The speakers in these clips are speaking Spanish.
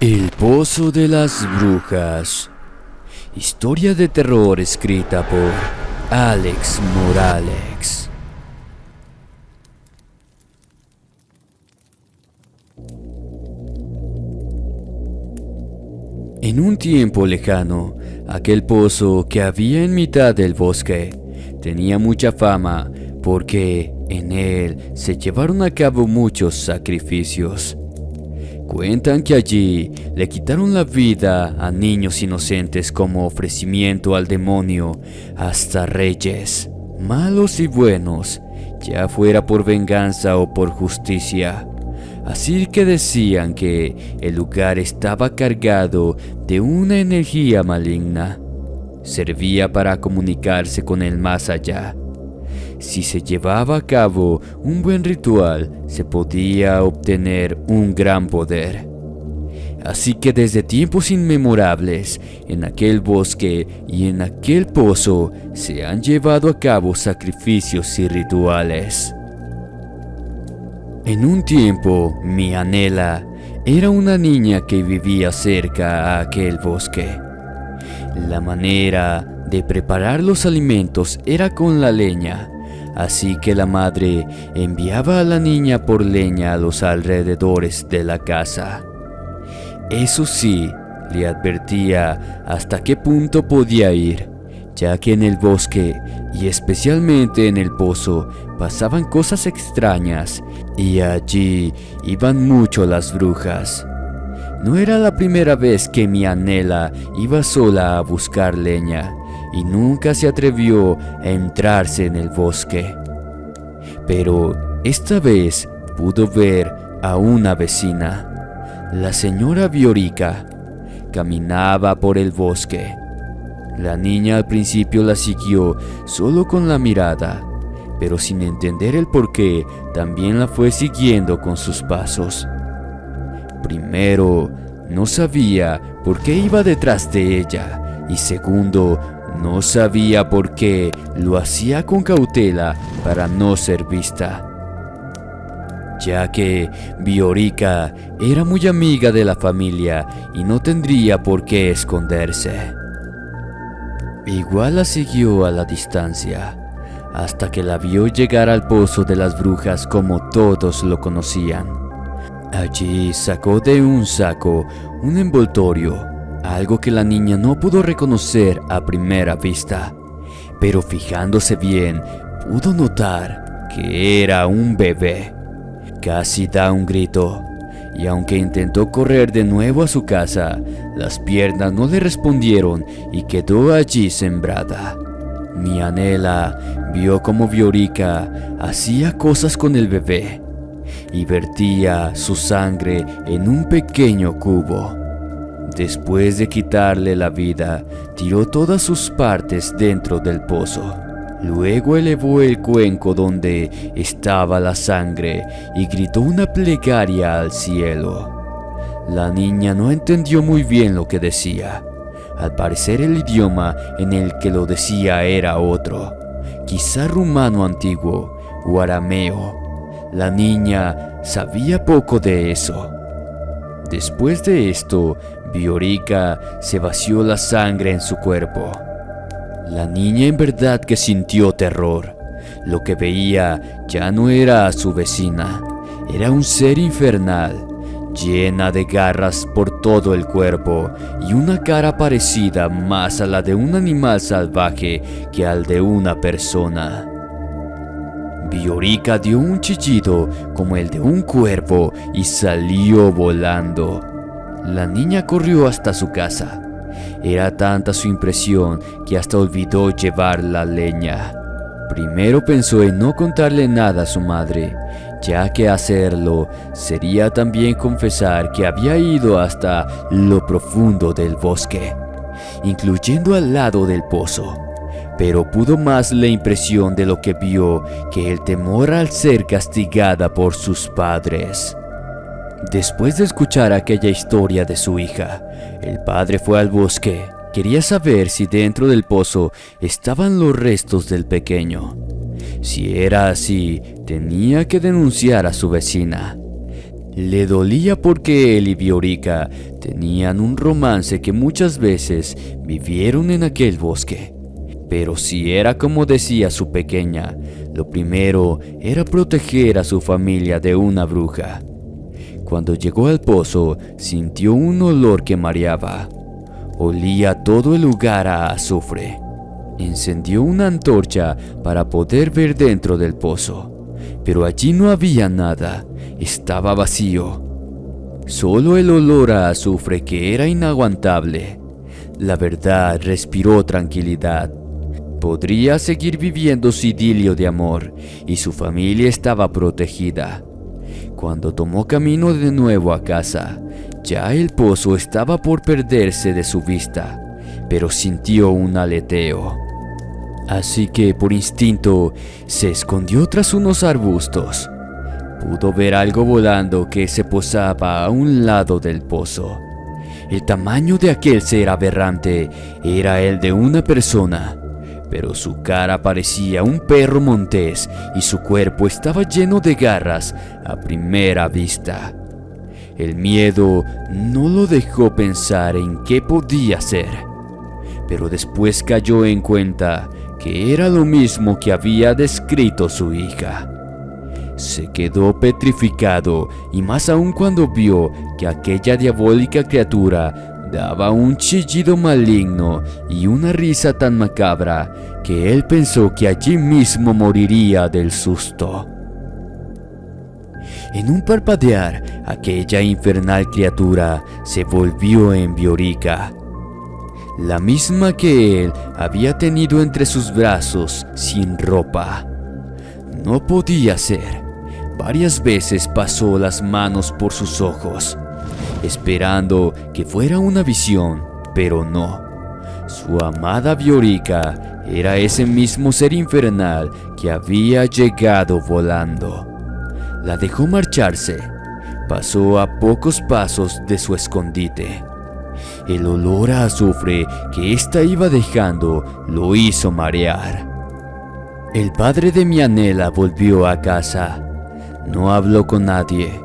El Pozo de las Brujas. Historia de terror escrita por Alex Morales. En un tiempo lejano, aquel pozo que había en mitad del bosque tenía mucha fama porque en él se llevaron a cabo muchos sacrificios. Cuentan que allí le quitaron la vida a niños inocentes como ofrecimiento al demonio, hasta reyes, malos y buenos, ya fuera por venganza o por justicia. Así que decían que el lugar estaba cargado de una energía maligna. Servía para comunicarse con el más allá. Si se llevaba a cabo un buen ritual, se podía obtener un gran poder. Así que desde tiempos inmemorables, en aquel bosque y en aquel pozo, se han llevado a cabo sacrificios y rituales. En un tiempo, Mianela era una niña que vivía cerca a aquel bosque. La manera de preparar los alimentos era con la leña. Así que la madre enviaba a la niña por leña a los alrededores de la casa. Eso sí, le advertía hasta qué punto podía ir, ya que en el bosque, y especialmente en el pozo, pasaban cosas extrañas, y allí iban mucho las brujas. No era la primera vez que Mianela iba sola a buscar leña, y nunca se atrevió a entrarse en el bosque. Pero esta vez pudo ver a una vecina, la señora Viorica. Caminaba por el bosque. La niña al principio la siguió solo con la mirada, pero sin entender el porqué, también la fue siguiendo con sus pasos. Primero, no sabía por qué iba detrás de ella, y segundo, no sabía por qué lo hacía con cautela para no ser vista, ya que Viorica era muy amiga de la familia y no tendría por qué esconderse. Igual la siguió a la distancia, hasta que la vio llegar al pozo de las brujas como todos lo conocían. Allí sacó de un saco un envoltorio, algo que la niña no pudo reconocer a primera vista, pero fijándose bien, pudo notar que era un bebé. Casi da un grito, y aunque intentó correr de nuevo a su casa, las piernas no le respondieron y quedó allí sembrada. Mianela vio cómo Viorica hacía cosas con el bebé y vertía su sangre en un pequeño cubo. Después de quitarle la vida, tiró todas sus partes dentro del pozo. Luego elevó el cuenco donde estaba la sangre y gritó una plegaria al cielo. La niña no entendió muy bien lo que decía. Al parecer el idioma en el que lo decía era otro, quizá rumano antiguo o arameo. La niña sabía poco de eso. Después de esto, Viorica se vació la sangre en su cuerpo. La niña en verdad que sintió terror. Lo que veía ya no era a su vecina, era un ser infernal, llena de garras por todo el cuerpo y una cara parecida más a la de un animal salvaje que al de una persona. Viorica dio un chillido como el de un cuervo y salió volando. La niña corrió hasta su casa. Era tanta su impresión que hasta olvidó llevar la leña. Primero pensó en no contarle nada a su madre, ya que hacerlo sería también confesar que había ido hasta lo profundo del bosque, incluyendo al lado del pozo. Pero pudo más la impresión de lo que vio que el temor al ser castigada por sus padres. Después de escuchar aquella historia de su hija, el padre fue al bosque. Quería saber si dentro del pozo estaban los restos del pequeño. Si era así, tenía que denunciar a su vecina. Le dolía porque él y Viorica tenían un romance que muchas veces vivieron en aquel bosque. Pero si era como decía su pequeña, lo primero era proteger a su familia de una bruja. Cuando llegó al pozo, sintió un olor que mareaba. Olía todo el lugar a azufre. Encendió una antorcha para poder ver dentro del pozo, pero allí no había nada, estaba vacío. Solo el olor a azufre que era inaguantable. La verdad, respiró tranquilidad. Podría seguir viviendo su idilio de amor y su familia estaba protegida. Cuando tomó camino de nuevo a casa, ya el pozo estaba por perderse de su vista, pero sintió un aleteo. Así que por instinto se escondió tras unos arbustos. Pudo ver algo volando que se posaba a un lado del pozo. El tamaño de aquel ser aberrante era el de una persona, pero su cara parecía un perro montés y su cuerpo estaba lleno de garras a primera vista. El miedo no lo dejó pensar en qué podía ser, pero después cayó en cuenta que era lo mismo que había descrito su hija. Se quedó petrificado y más aún cuando vio que aquella diabólica criatura daba un chillido maligno y una risa tan macabra que él pensó que allí mismo moriría del susto. En un parpadear, aquella infernal criatura se volvió en Viorica, la misma que él había tenido entre sus brazos sin ropa. No podía ser. Varias veces pasó las manos por sus ojos, esperando que fuera una visión, pero no. Su amada Viorica era ese mismo ser infernal que había llegado volando. La dejó marcharse. Pasó a pocos pasos de su escondite. El olor a azufre que ésta iba dejando lo hizo marear. El padre de Mianela volvió a casa. No habló con nadie.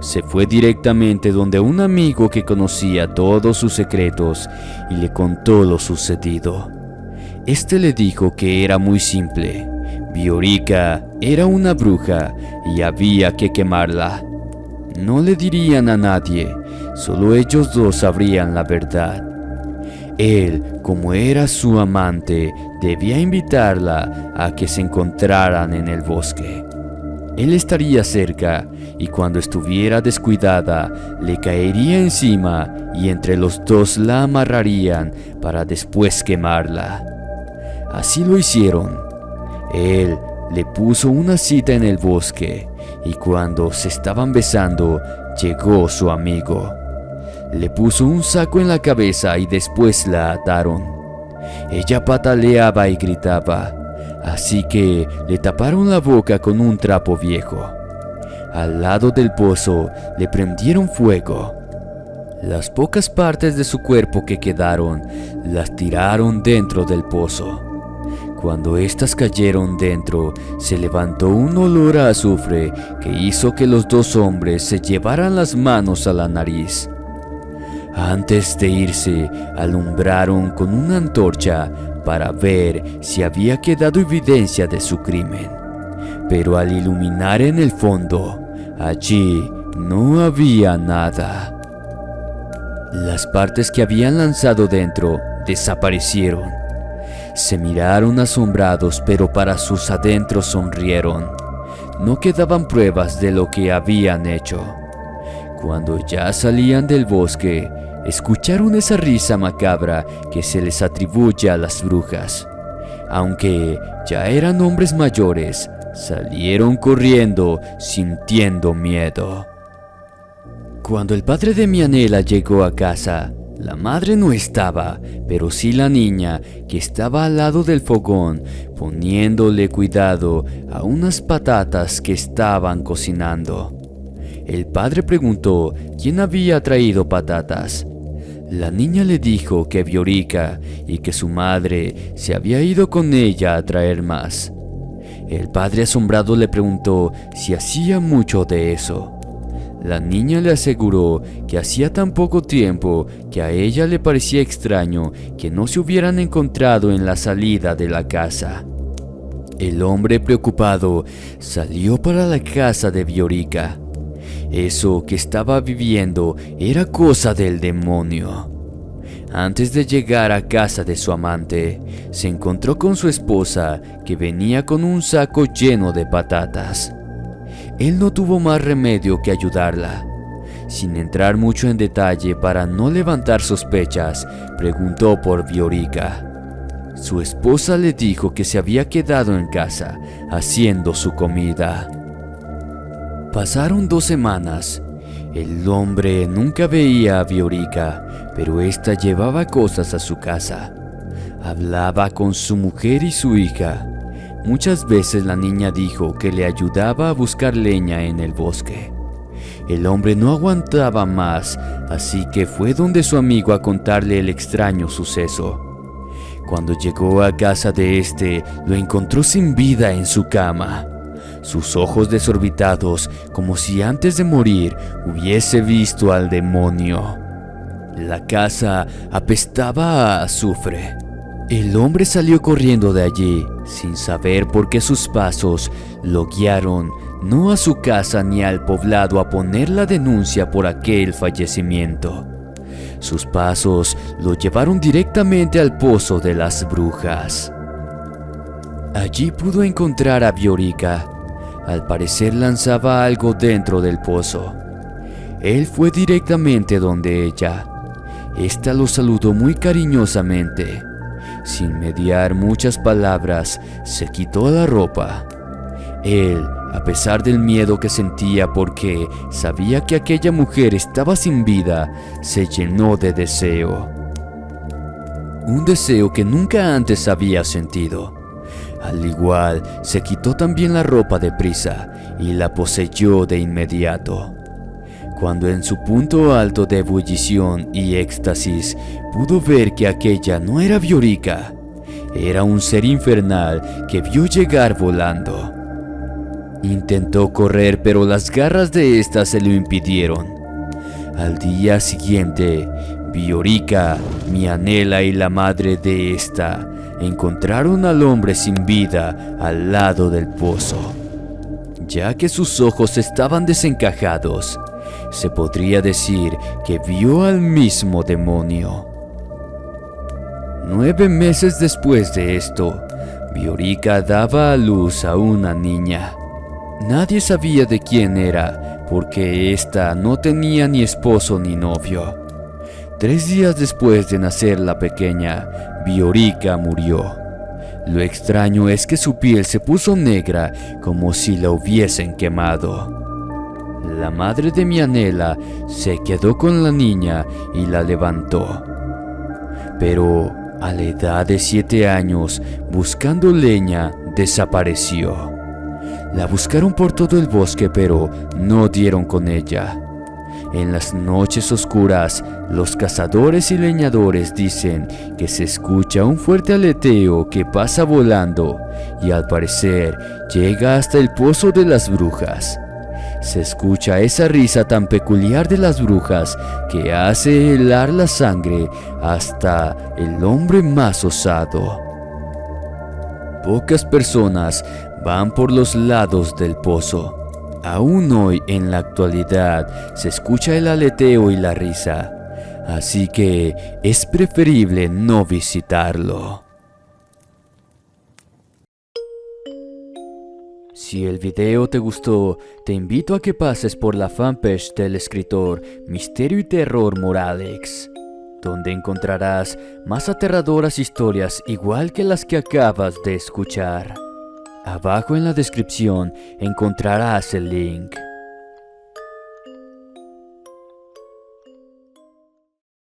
Se fue directamente donde un amigo que conocía todos sus secretos y le contó lo sucedido. Este le dijo que era muy simple. Viorica era una bruja y había que quemarla. No le dirían a nadie, solo ellos dos sabrían la verdad. Él, como era su amante, debía invitarla a que se encontraran en el bosque. Él estaría cerca y cuando estuviera descuidada le caería encima y entre los dos la amarrarían para después quemarla. Así lo hicieron. Él le puso una cita en el bosque y cuando se estaban besando llegó su amigo. Le puso un saco en la cabeza y después la ataron. Ella pataleaba y gritaba. Así que le taparon la boca con un trapo viejo. Al lado del pozo le prendieron fuego. Las pocas partes de su cuerpo que quedaron las tiraron dentro del pozo. Cuando éstas cayeron dentro, se levantó un olor a azufre que hizo que los dos hombres se llevaran las manos a la nariz. Antes de irse, alumbraron con una antorcha para ver si había quedado evidencia de su crimen. Pero al iluminar en el fondo, allí no había nada. Las partes que habían lanzado dentro desaparecieron. Se miraron asombrados, pero para sus adentros sonrieron. No quedaban pruebas de lo que habían hecho. Cuando ya salían del bosque, escucharon esa risa macabra que se les atribuye a las brujas. Aunque ya eran hombres mayores, salieron corriendo sintiendo miedo. Cuando el padre de Mianela llegó a casa, la madre no estaba, pero sí la niña que estaba al lado del fogón poniéndole cuidado a unas patatas que estaban cocinando. El padre preguntó quién había traído patatas. La niña le dijo que Viorica y que su madre se había ido con ella a traer más. El padre asombrado le preguntó si hacía mucho de eso. La niña le aseguró que hacía tan poco tiempo que a ella le parecía extraño que no se hubieran encontrado en la salida de la casa. El hombre, preocupado, salió para la casa de Viorica. Eso que estaba viviendo era cosa del demonio. Antes de llegar a casa de su amante, se encontró con su esposa, que venía con un saco lleno de patatas. Él no tuvo más remedio que ayudarla. Sin entrar mucho en detalle para no levantar sospechas, preguntó por Viorica. Su esposa le dijo que se había quedado en casa, haciendo su comida. Pasaron 2 semanas. El hombre nunca veía a Viorica, pero ésta llevaba cosas a su casa. Hablaba con su mujer y su hija. Muchas veces la niña dijo que le ayudaba a buscar leña en el bosque. El hombre no aguantaba más, así que fue donde su amigo a contarle el extraño suceso. Cuando llegó a casa de este, lo encontró sin vida en su cama. Sus ojos desorbitados, como si antes de morir hubiese visto al demonio. La casa apestaba a azufre. El hombre salió corriendo de allí, sin saber por qué sus pasos lo guiaron no a su casa ni al poblado a poner la denuncia por aquel fallecimiento. Sus pasos lo llevaron directamente al pozo de las brujas. Allí pudo encontrar a Viorica. Al parecer lanzaba algo dentro del pozo. Él fue directamente donde ella. Esta lo saludó muy cariñosamente. Sin mediar muchas palabras, se quitó la ropa. Él, a pesar del miedo que sentía porque sabía que aquella mujer estaba sin vida, se llenó de deseo. Un deseo que nunca antes había sentido. Al igual, se quitó también la ropa deprisa y la poseyó de inmediato. Cuando en su punto alto de ebullición y éxtasis pudo ver que aquella no era Viorica, era un ser infernal que vio llegar volando. Intentó correr, pero las garras de ésta se lo impidieron. Al día siguiente, Viorica, Mianela y la madre de ésta encontraron al hombre sin vida al lado del pozo. Ya que sus ojos estaban desencajados, se podría decir que vio al mismo demonio. 9 meses después de esto, Viorica daba a luz a una niña. Nadie sabía de quién era, porque ésta no tenía ni esposo ni novio. 3 días después de nacer la pequeña, Viorica murió. Lo extraño es que su piel se puso negra como si la hubiesen quemado. La madre de Mianela se quedó con la niña y la levantó. Pero a la edad de 7 años, buscando leña, desapareció. La buscaron por todo el bosque, pero no dieron con ella. En las noches oscuras, los cazadores y leñadores dicen que se escucha un fuerte aleteo que pasa volando y al parecer llega hasta el pozo de las brujas. Se escucha esa risa tan peculiar de las brujas que hace helar la sangre hasta el hombre más osado. Pocas personas van por los lados del pozo. Aún hoy, en la actualidad, se escucha el aleteo y la risa, así que es preferible no visitarlo. Si el video te gustó, te invito a que pases por la fanpage del escritor Misterio y Terror Moralex, donde encontrarás más aterradoras historias igual que las que acabas de escuchar. Abajo en la descripción encontrarás el link.